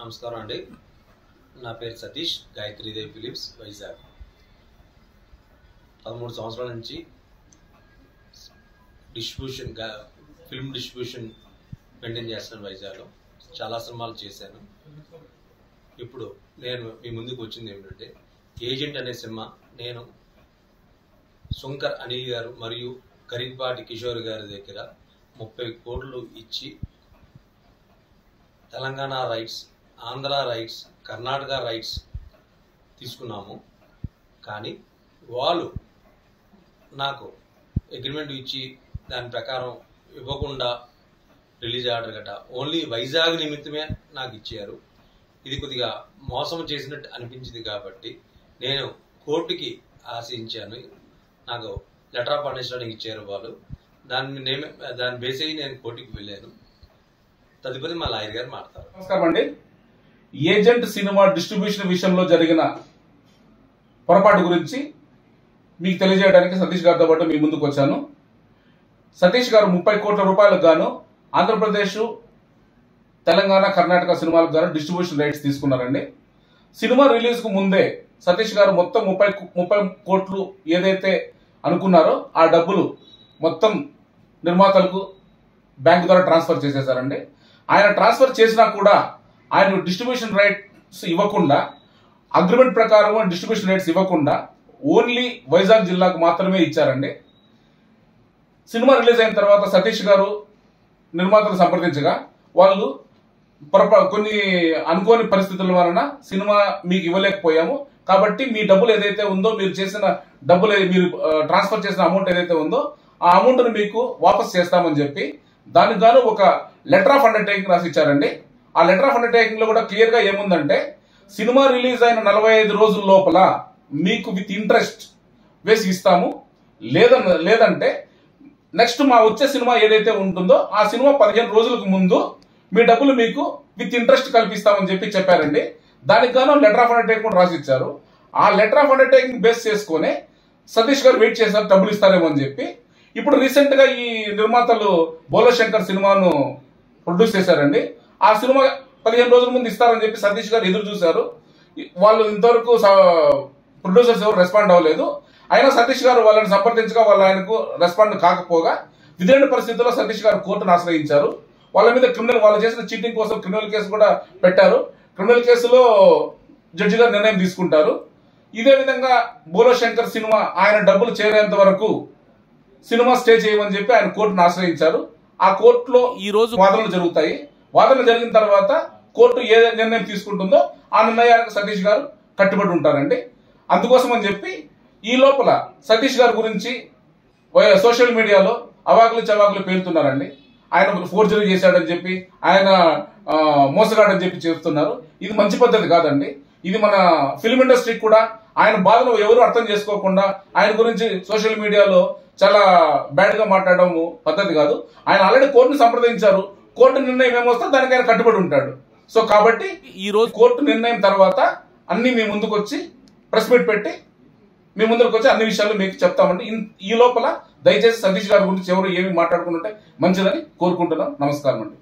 నమస్కారం అండి. నా పేరు సతీష్, గాయత్రీదేవి ఫిలిప్స్, వైజాగ్. 13 సంవత్సరాల నుంచి ఫిల్మ్ డిస్ట్రిబ్యూషన్ మెయింటైన్ చేస్తాను వైజాగ్లో. చాలా సినిమాలు చేశాను. ఇప్పుడు నేను మీ ముందుకు వచ్చింది ఏమిటంటే ఏజెంట్ అనే సినిమా. నేను శంకర్ అనిల్ గారు మరియు కరికపాటి కిషోర్ గారి దగ్గర 30 కోట్లు ఇచ్చి Telangana rights, Andhra rights, Karnataka rights తీసుకున్నాము. కానీ వాళ్ళు నాకు అగ్రిమెంట్ ఇచ్చి దాని ప్రకారం ఇవ్వకుండా రిలీజ్ ఆర్డర్ గట్రా ఓన్లీ వైజాగ్ నిమిత్తమే నాకు ఇచ్చారు. ఇది కొద్దిగా మోసం చేసినట్టు అనిపించింది కాబట్టి నేను కోర్టుకి ఆశించాను. నాకు లెటర్ ఆఫ్ అండర్స్టాండింగ్ ఇచ్చారు వాళ్ళు. దాన్ని బేస్ అయ్యి నేను కోర్టుకి వెళ్ళాను. తదుపరి మా లాయర్ గారు మాట్లాడతారు. నమస్కారం అండి. ఏజెంట్ సినిమా డిస్ట్రిబ్యూషన్ విషయంలో జరిగిన పొరపాటు గురించి మీకు తెలియజేయడానికి సతీష్ గారితో పాటు మీ ముందుకు వచ్చాను. సతీష్ గారు 30 కోట్ల రూపాయలకు గాను ఆంధ్రప్రదేశ్, తెలంగాణ, కర్ణాటక సినిమాలకు గాను డిస్ట్రిబ్యూషన్ రైట్స్ తీసుకున్నారండి. సినిమా రిలీజ్ కు ముందే సతీష్ గారు మొత్తం 30 కోట్లు ఏదైతే అనుకున్నారో ఆ డబ్బులు మొత్తం నిర్మాతలకు బ్యాంకు ద్వారా ట్రాన్స్ఫర్ చేసేసారండి. ఆయన ట్రాన్స్ఫర్ చేసినా కూడా ఆయన డిస్ట్రిబ్యూషన్ రైట్స్ ఇవ్వకుండా, అగ్రిమెంట్ ప్రకారం డిస్ట్రిబ్యూషన్ రైట్స్ ఇవ్వకుండా ఓన్లీ వైజాగ్ జిల్లాకు మాత్రమే ఇచ్చారండి. సినిమా రిలీజ్ అయిన తర్వాత సతీష్ గారు నిర్మాతలు సంప్రదించగా వాళ్ళు కొన్ని అనుకోని పరిస్థితుల వలన సినిమా మీకు ఇవ్వలేకపోయాము, కాబట్టి మీ డబ్బులు ఏదైతే ఉందో, మీరు చేసిన డబ్బులు, మీరు ట్రాన్స్ఫర్ చేసిన అమౌంట్ ఏదైతే ఉందో ఆ అమౌంట్ ను మీకు వాపస్ చేస్తామని చెప్పి దానికి గాను ఒక లెటర్ ఆఫ్ అండర్టేకింగ్ రాసి ఇచ్చారండి. ఆ లెటర్ ఆఫ్ అండర్టేకింగ్ లో కూడా క్లియర్ గా ఏముందంటే, సినిమా రిలీజ్ అయిన 45 రోజుల లోపల మీకు విత్ ఇంట్రెస్ట్ వేసి ఇస్తాము, లేదంటే నెక్స్ట్ మా వచ్చే సినిమా ఏదైతే ఉంటుందో ఆ సినిమా 15 రోజులకు ముందు మీ డబ్బులు మీకు విత్ ఇంట్రెస్ట్ కల్పిస్తామని చెప్పారండి. దానికి గాను లెటర్ ఆఫ్ అండర్టేకింగ్ రాసి ఇచ్చారు. ఆ లెటర్ ఆఫ్ అండర్టేకింగ్ బేస్ చేసుకుని సతీష్ గారు వెయిట్ చేశారు డబ్బులు ఇస్తారేమో అని చెప్పి. ఇప్పుడు రీసెంట్ గా ఈ నిర్మాతలు బోలో శంకర్ సినిమాను ప్రొడ్యూస్ చేశారండి. ఆ సినిమా 15 రోజుల ముందు ఇస్తారని చెప్పి సతీష్ గారు ఎదురు చూశారు. వాళ్ళు ఇంతవరకు ప్రొడ్యూసర్స్ ఎవరు రెస్పాండ్ అవ్వలేదు. అయినా సతీష్ గారు వాళ్ళని సంప్రదించగా ఆయనకు రెస్పాండ్ కాకపోగా విధులైన పరిస్థితుల్లో సతీష్ గారు కోర్టును ఆశ్రయించారు. వాళ్ళ మీద వాళ్ళు చేసిన చీటింగ్ కోసం క్రిమినల్ కేసు కూడా పెట్టారు. క్రిమినల్ కేసులో జడ్జి గారు నిర్ణయం తీసుకుంటారు. ఇదే విధంగా బోలో శంకర్ సినిమా ఆయన డబ్బులు చేరేంత వరకు సినిమా స్టే చేయమని చెప్పి ఆయన కోర్టును ఆశ్రయించారు. ఆ కోర్టులో ఈ రోజు వాదనలు జరుగుతాయి. వాదనలు జరిగిన తర్వాత కోర్టు ఏ నిర్ణయం తీసుకుంటుందో ఆ నిర్ణయానికి సతీష్ గారు కట్టుబడి ఉంటారండి. అందుకోసం అని చెప్పి ఈ లోపల సతీష్ గారి గురించి సోషల్ మీడియాలో అవాకులు చవాకులు పేలుతున్నారండి. ఆయన ఫోర్జరీ చేశాడని చెప్పి, ఆయన మోసగాడని చెప్పి చెప్తున్నారు. ఇది మంచి పద్ధతి కాదండి. ఇది మన ఫిల్మ్ ఇండస్ట్రీకి కూడా ఆయన బాధను ఎవరు అర్థం చేసుకోకుండా ఆయన గురించి సోషల్ మీడియాలో చాలా బ్యాడ్ గా మాట్లాడడం పద్ధతి కాదు. ఆయన ఆల్రెడీ కోర్టును సంప్రదించారు. కోర్టు నిర్ణయం ఏమొస్తే దానికి ఆయన కట్టుబడి ఉంటాడు. సో కాబట్టి ఈ రోజు కోర్టు నిర్ణయం తర్వాత అన్ని మీ ముందుకు వచ్చి ప్రెస్ మీట్ పెట్టి మీ ముందుకు వచ్చి అన్ని విషయాలు మీకు చెప్తామండి. ఈ లోపల దయచేసి సతీష్ గారి గురించి ఎవరు ఏమి మాట్లాడుకుంటుంటే మంచిదని కోరుకుంటున్నాం. నమస్కారం అండి.